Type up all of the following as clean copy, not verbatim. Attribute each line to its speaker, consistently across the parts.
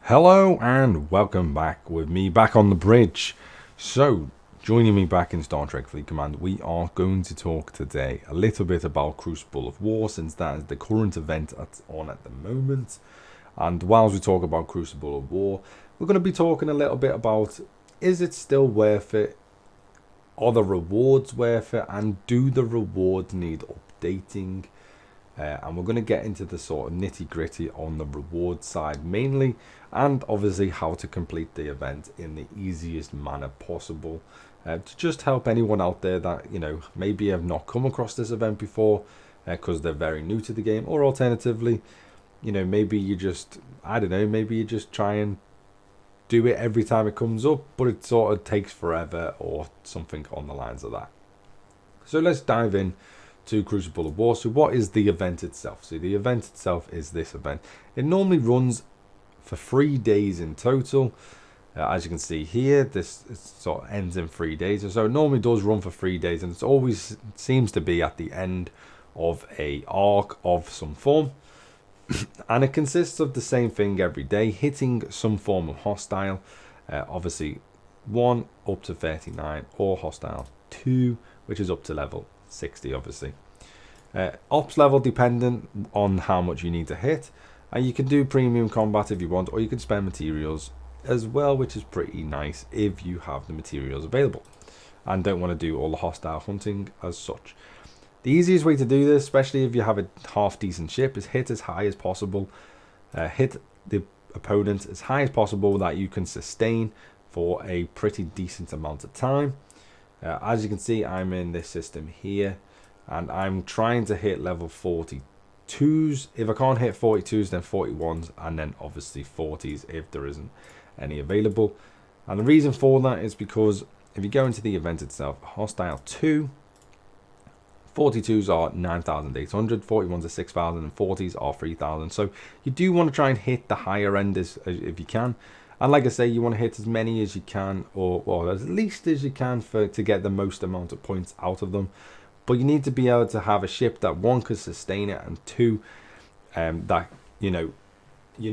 Speaker 1: Hello and welcome back with me back on the bridge. So, joining me back in Star Trek Fleet Command, we are going to talk today a little bit about Crucible of War, since that is the current event that's on at the moment. And whilst we talk about Crucible of War, we're going to be talking a little bit about, is it still worth it? Are the rewards worth it? And do the rewards need updating? And we're going to get into the sort of nitty gritty on the reward side mainly, and obviously how to complete the event in the easiest manner possible, to just help anyone out there that, maybe have not come across this event before because they're very new to the game, or alternatively, maybe you just, maybe you just try and do it every time it comes up, but it sort of takes forever or something on the lines of that. So let's dive in to Crucible of War. So what is the event itself? So the event itself is this event. It normally runs for 3 days in total. As you can see here, this sort of ends in 3 days. So it normally does run for 3 days, and it always seems to be at the end of a arc of some form. And it consists of the same thing every day, hitting some form of hostile. Obviously 1 up to 39, or hostile 2, which is up to level 60 obviously. Ops level dependent on how much you need to hit, and you can do premium combat if you want, or you can spend materials as well, which is pretty nice if you have the materials available and don't want to do all the hostile hunting as such. The easiest way to do this, especially if you have a half decent ship, is hit as high as possible. Hit the opponent as high as possible that you can sustain for a pretty decent amount of time. As you can see, I'm in this system here, and I'm trying to hit level 42s. If I can't hit 42s, then 41s, and then obviously 40s if there isn't any available. And the reason for that is because if you go into the event itself, hostile 2, 42s are 9,800, 41s are 6,000, and 40s are 3,000. So you do want to try and hit the higher end if you can. And like I say, you want to hit as many as you can, or as least as you can, to get the most amount of points out of them. But you need to be able to have a ship that, 1, could sustain it, and 2, that you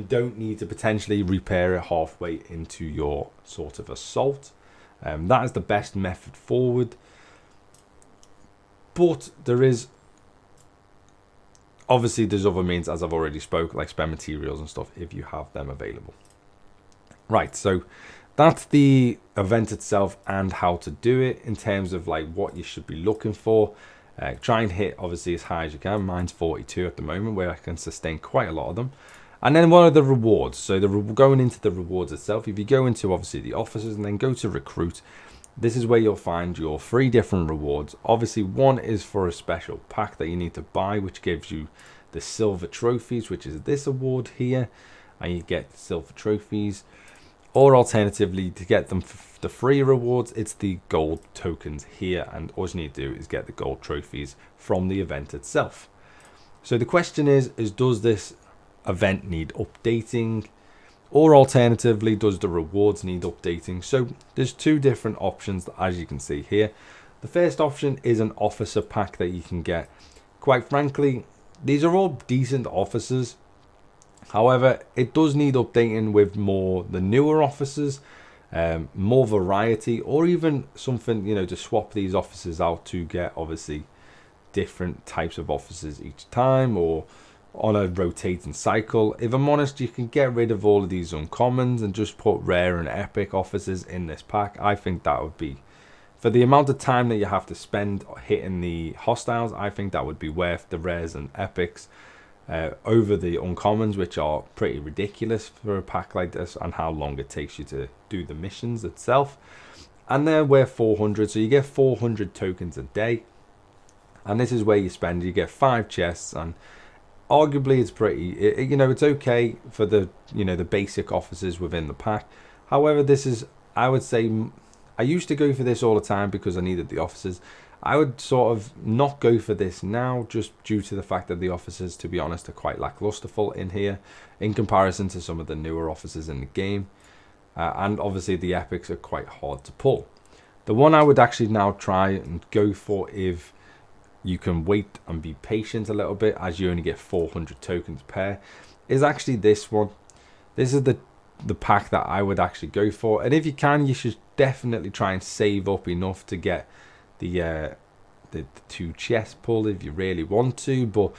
Speaker 1: don't need to potentially repair it halfway into your sort of assault. That is the best method forward. But there's other means, as I've already spoke, like spend materials and stuff if you have them available. Right, so that's the event itself and how to do it in terms of like what you should be looking for. Try and hit obviously as high as you can. Mine's 42 at the moment, where I can sustain quite a lot of them. And then what are the rewards? So going into the rewards itself, if you go into obviously the officers and then go to recruit, this is where you'll find your 3 different rewards. Obviously 1 is for a special pack that you need to buy, which gives you the silver trophies, which is this award here, and you get the silver trophies. Or alternatively, to get them for the free rewards, it's the gold tokens here, and all you need to do is get the gold trophies from the event itself. So the question is does this event need updating? Or alternatively, does the rewards need updating? So there's 2 different options, as you can see here. The first option is an officer pack that you can get. Quite frankly, these are all decent officers. However, it does need updating with the newer officers, more variety, or even something, to swap these officers out to get obviously different types of officers each time, or on a rotating cycle. If I'm honest, you can get rid of all of these uncommons and just put rare and epic officers in this pack. I think that would be, for the amount of time that you have to spend hitting the hostiles, I think that would be worth the rares and epics over the uncommons, which are pretty ridiculous for a pack like this, and how long it takes you to do the missions itself. And they're worth 400, so you get 400 tokens a day, and this is where you get 5 chests. And arguably it's pretty, it's okay for the the basic officers within the pack. However, this is, I would say, I used to go for this all the time because I needed the officers. I would sort of not go for this now, just due to the fact that the officers, to be honest, are quite lacklusterful in here in comparison to some of the newer officers in the game. And obviously the epics are quite hard to pull. The one I would actually now try and go for, if you can wait and be patient a little bit, as you only get 400 tokens per, is actually this one. This is the the pack that I would actually go for. And if you can, you should definitely try and save up enough to get the 2 chest pull if you really want to. But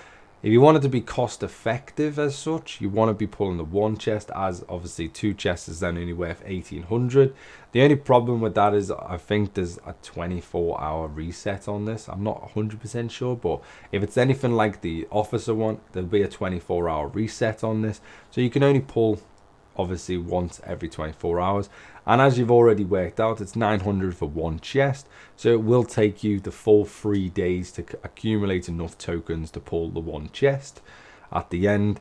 Speaker 1: if you want it to be cost effective as such, you want to be pulling the 1 chest, as obviously 2 chests is then only worth 1800. The only problem with that is I think there's a 24-hour reset on this. I'm not 100% sure, but if it's anything like the officer one, there'll be a 24-hour reset on this. So you can only pull obviously once every 24 hours. And as you've already worked out, it's 900 for 1 chest. So it will take you the full 3 days to accumulate enough tokens to pull the 1 chest at the end.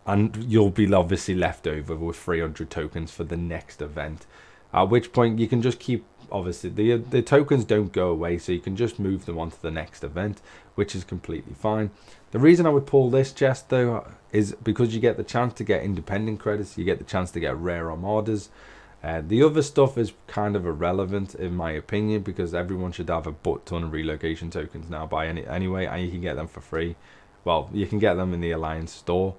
Speaker 1: And you'll be obviously left over with 300 tokens for the next event. At which point you can just keep, obviously the tokens don't go away, so you can just move them on to the next event, which is completely fine. The reason I would pull this chest though is because you get the chance to get independent credits, you get the chance to get rare armadas. The other stuff is kind of irrelevant in my opinion, because everyone should have a butt ton of relocation tokens now anyway, and you can get them for free. Well, you can get them in the Alliance store.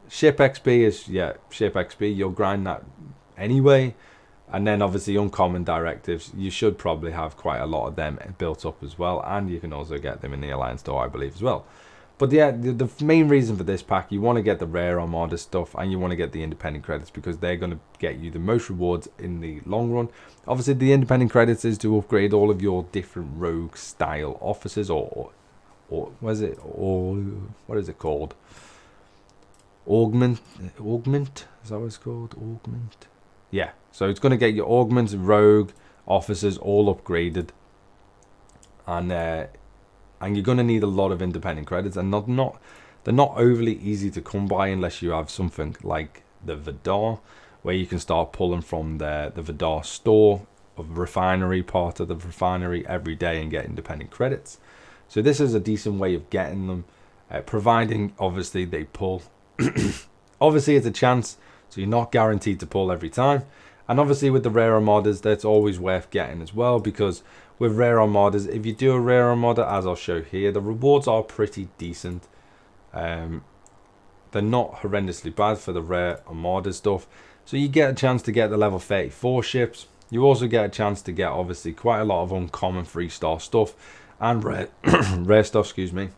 Speaker 1: Ship XP is, yeah, ship XP, you'll grind that anyway. And then obviously uncommon directives, you should probably have quite a lot of them built up as well, and you can also get them in the Alliance store, I believe, as well. But yeah, the main reason for this pack, you want to get the rare armada stuff and you want to get the independent credits, because they're going to get you the most rewards in the long run. Obviously the independent credits is to upgrade all of your different rogue style officers, or what is it, or what is it called, augment, is that what it's called, augment? Yeah, so it's going to get your augments, rogue officers all upgraded, and you're going to need a lot of independent credits, and they're not overly easy to come by unless you have something like the Vidar, where you can start pulling from the Vidar store of refinery, part of the refinery every day, and get independent credits. So this is a decent way of getting them, providing obviously they pull. Obviously it's a chance, so you're not guaranteed to pull every time. And obviously with the rare armadas, that's always worth getting as well, because with rare armadas, if you do a rare armada, as I'll show here, the rewards are pretty decent. They're not horrendously bad for the rare armada stuff. So you get a chance to get the level 34 ships. You also get a chance to get obviously quite a lot of uncommon 3-star stuff and rare stuff, excuse me.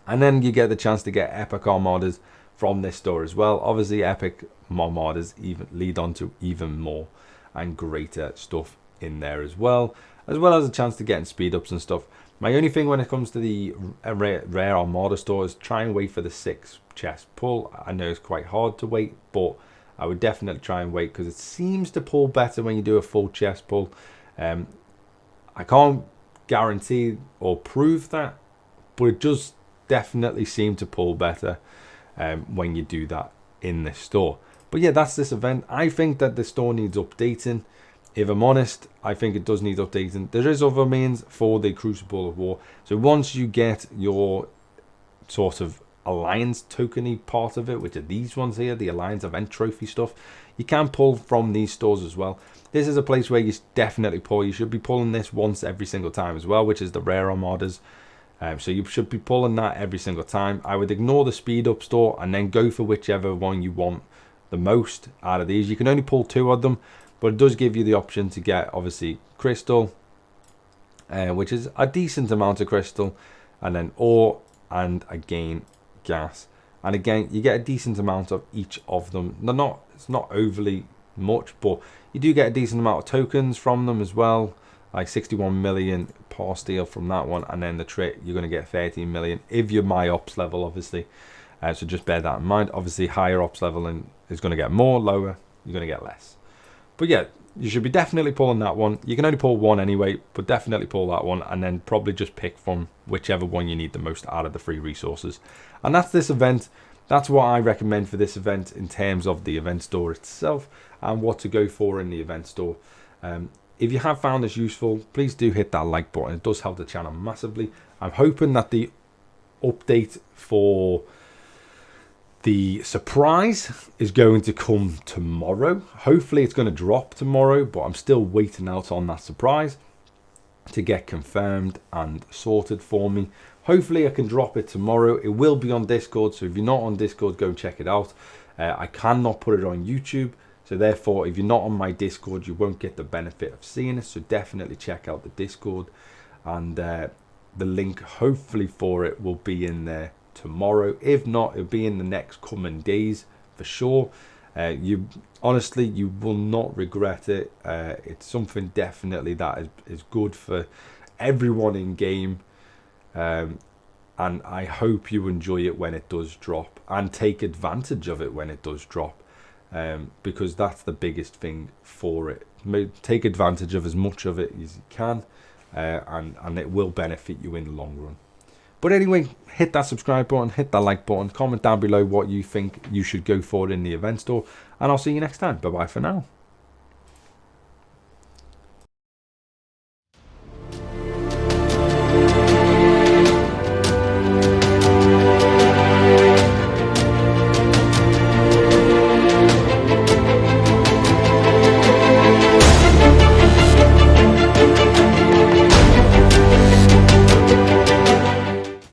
Speaker 1: And then you get the chance to get epic armadas from this store as well. Obviously epic armadas even lead on to even more and greater stuff in there as well as a chance to get in speed ups and stuff. My only thing when it comes to the rare armada store is try and wait for the 6 chest pull. I know it's quite hard to wait, but I would definitely try and wait, because it seems to pull better when you do a full chest pull. I can't guarantee or prove that, but it does definitely seem to pull better when you do that in this store. But yeah, that's this event. I think that the store needs updating. If I'm honest, I think it does need updating. There is other means for the Crucible of War. So once you get your sort of Alliance tokeny part of it, which are these ones here, the Alliance event trophy stuff, you can pull from these stores as well. This is a place where you definitely pull. You should be pulling this once every single time as well, which is the rare armadas. So you should be pulling that every single time. I would ignore the speed up store and then go for whichever one you want the most out of these. You can only pull 2 of them, but it does give you the option to get obviously crystal, which is a decent amount of crystal, and then ore, and again gas. And again, you get a decent amount of each of them. It's not overly much, but you do get a decent amount of tokens from them as well, like 61 million par steel from that one. And then the trick, you're going to get 13 million if you're my ops level, obviously. So just bear that in mind. Obviously higher ops level is going to get more, lower you're going to get less. But yeah, you should be definitely pulling that one. You can only pull 1 anyway, but definitely pull that one, and then probably just pick from whichever one you need the most out of the free resources. And that's this event. That's what I recommend for this event in terms of the event store itself and what to go for in the event store. If you have found this useful, please do hit that like button. It does help the channel massively. I'm hoping that the update for the surprise is going to come tomorrow. Hopefully it's going to drop tomorrow, but I'm still waiting out on that surprise to get confirmed and sorted for me. Hopefully I can drop it tomorrow. It will be on Discord, so if you're not on Discord, go check it out. I cannot put it on YouTube, So therefore, if you're not on my Discord, you won't get the benefit of seeing it. So definitely check out the Discord, and the link hopefully for it will be in there tomorrow. If not, it'll be in the next coming days for sure. You honestly, you will not regret it. It's something definitely that is good for everyone in game, and I hope you enjoy it when it does drop, and take advantage of it when it does drop, because that's the biggest thing for it. Take advantage of as much of it as you can, and it will benefit you in the long run. But anyway, hit that subscribe button, hit that like button, comment down below what you think you should go for in the event store, and I'll see you next time. Bye bye for now.